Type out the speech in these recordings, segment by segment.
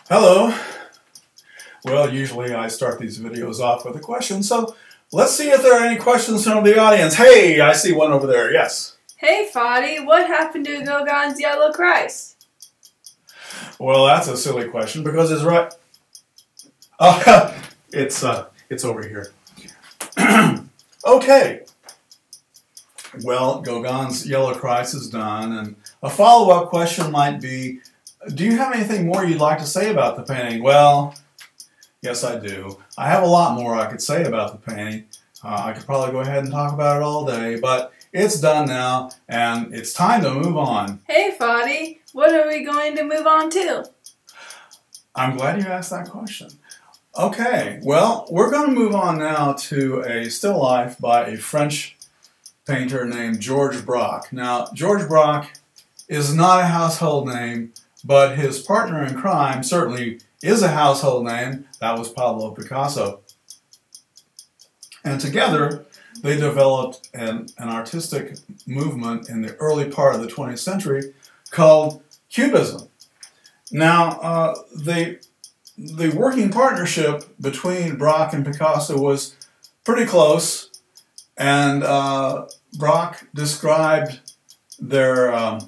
Hello. Well, usually I start these videos off with a question, so let's see if there are any questions from the audience. Hey, I see one over there. Yes. Hey, Foddy, what happened to Gauguin's Yellow Christ? Well, that's a silly question because it's right. Oh, it's over here. Okay. Well, Gauguin's Yellow Christ is done, and a follow-up question might be, do you have anything more you'd like to say about the painting? Well, yes, I do. I have a lot more I could say about the painting. I could probably go ahead and talk about it all day, but it's done now, and it's time to move on. Hey, Foddy, what are we going to move on to? I'm glad you asked that question. Okay, well, we're going to move on now to a still life by a French painter named Georges Braque. Now, Georges Braque is not a household name, but his partner in crime certainly is a household name. That was Pablo Picasso. And together, they developed an artistic movement in the early part of the 20th century called Cubism. Now, the working partnership between Braque and Picasso was pretty close, and Braque described their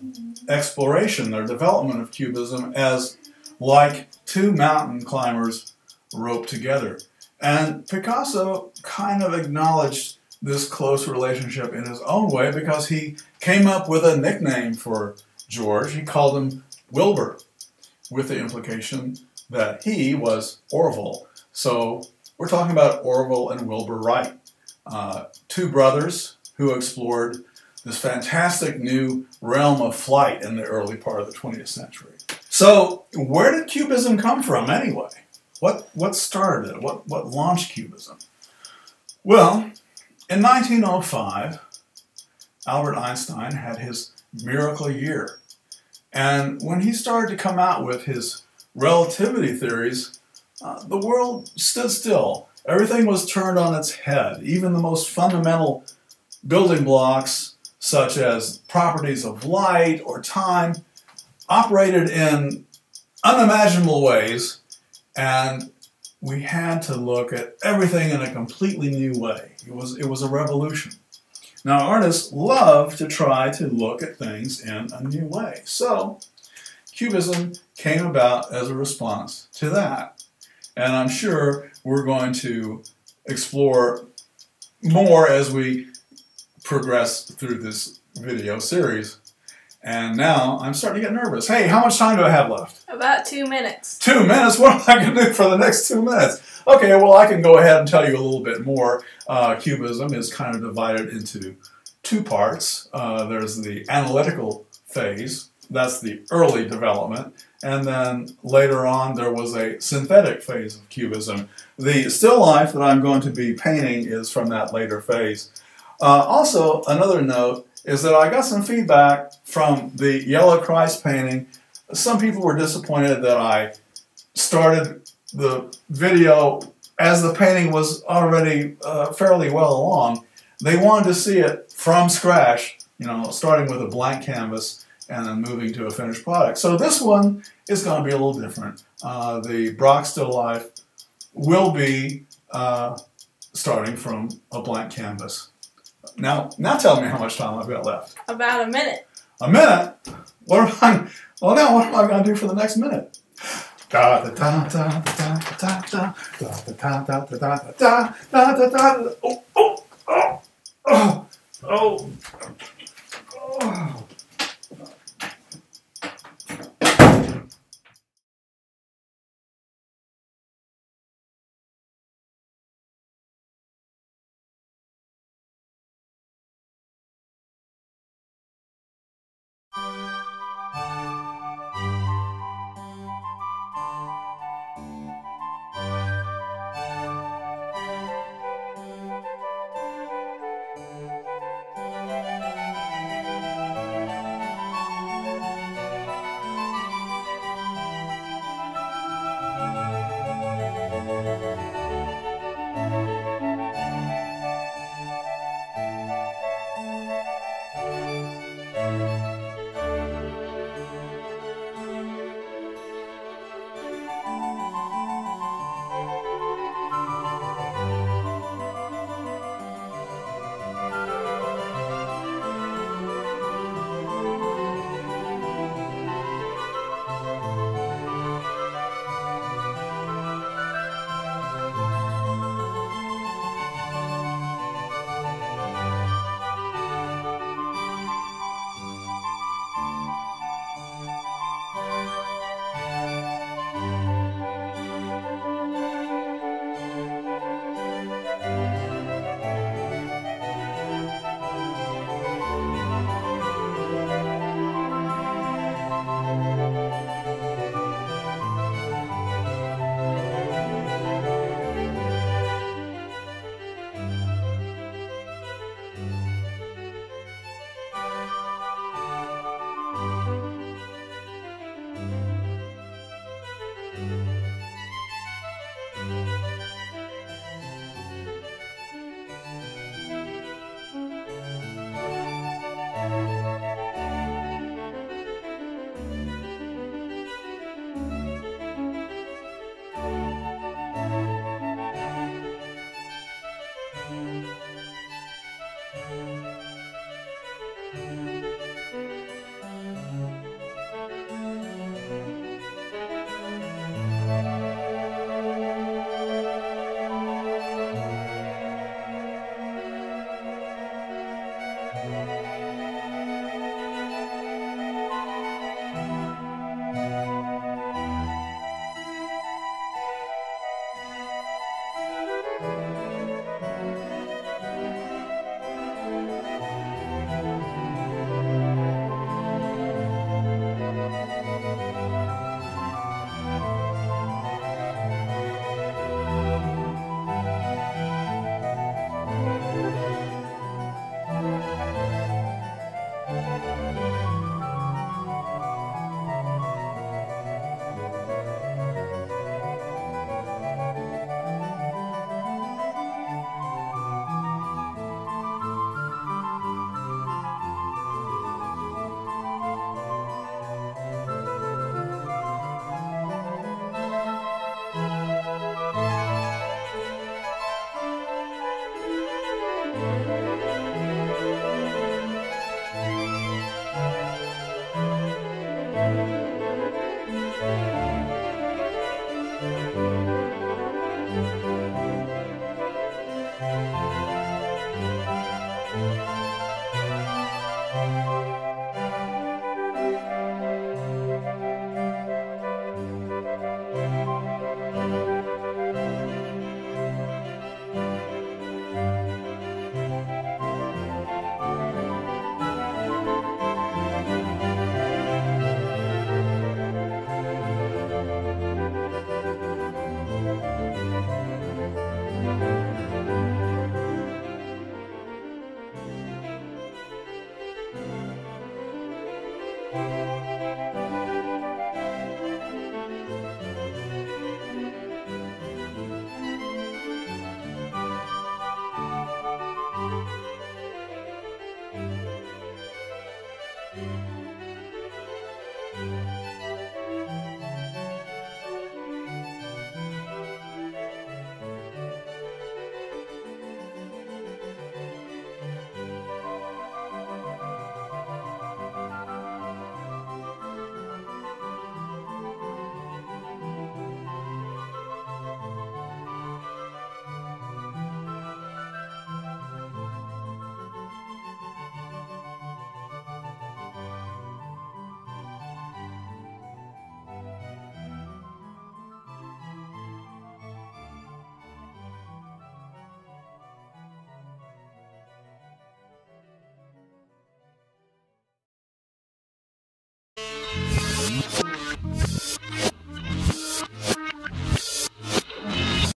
exploration, their development of Cubism, as like two mountain climbers roped together. And Picasso kind of acknowledged this close relationship in his own way because he came up with a nickname for George. He called him Wilbur, with the implication that he was Orville. So we're talking about Orville and Wilbur Wright, two brothers who explored this fantastic new realm of flight in the early part of the 20th century. So where did Cubism come from anyway? What started it? What launched Cubism? Well, in 1905, Albert Einstein had his miracle year. And when he started to come out with his relativity theories, the world stood still. Everything was turned on its head. Even the most fundamental building blocks, such as properties of light or time, operated in unimaginable ways, and we had to look at everything in a completely new way. It was a revolution. Now, artists love to try to look at things in a new way. So, Cubism came about as a response to that. And I'm sure we're going to explore more as we progress through this video series. And now I'm starting to get nervous. Hey, how much time do I have left? About 2 minutes. 2 minutes? What am I going to do for the next 2 minutes? Okay, well, I can go ahead and tell you a little bit more. Cubism is kind of divided into two parts. There's the analytical phase. That's the early development. And then later on, there was a synthetic phase of Cubism. The still life that I'm going to be painting is from that later phase. Also, another note is that I got some feedback from the Yellow Christ painting. Some people were disappointed that I started the video as the painting was already fairly well along. They wanted to see it from scratch, you know, starting with a blank canvas and then moving to a finished product. So this one is going to be a little different. The Braque still life will be starting from a blank canvas. Now tell me how much time I've got left. About a minute. A minute? What am I? Well, now what am I going to do for the next minute? Da da da da da da da da da da da da da da. Oh oh oh oh oh oh. Bye.